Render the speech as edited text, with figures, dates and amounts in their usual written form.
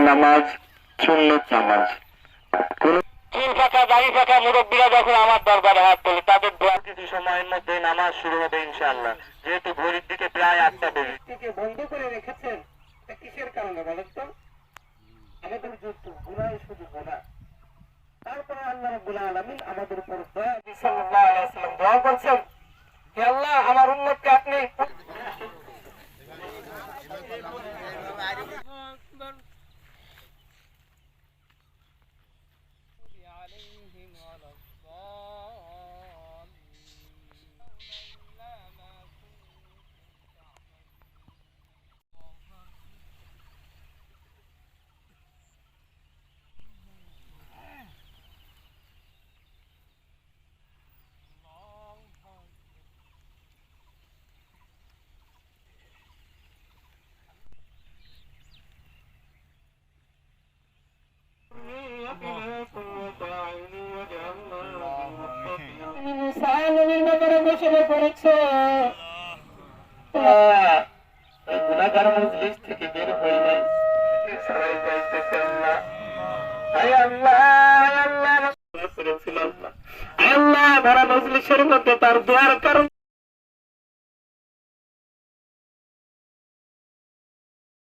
নামাজ সুন্নত নামাজ। চুল ফাঁকা দাড়ি ফাঁকা মুরব্বীরা যখন আমার দরবারে হাত তোলে তাদের দোয়া কিছু সময়ের মধ্যে নামাজ শুরু হবে ইনশাআল্লাহ। যেহেতু ঘড়ির দিকে প্রায় 8টা বেজে বন্ধ করে রেখেছেন, কিসের কারণে বলেন তো? আমাদের যুদ্ধ গুনাহ শুধু গুনাহ, তারপরে আল্লাহ রাব্বুল আলামিন আমাদের উপর দয়া সাল্লাল্লাহু আলাইহি ওয়াসাল্লাম দোয়া করছেন, হে আল্লাহ আমার উম্মতকে আপনি গুনাহগার মজলিস থেকে বের হয়ে যায়। সবাই চাইতেছে আল্লাহ, আয় আল্লাহ, আয় আল্লাহ, আল্লাহ ভরা মজলিসের মধ্যে তার দোয়ার কারণ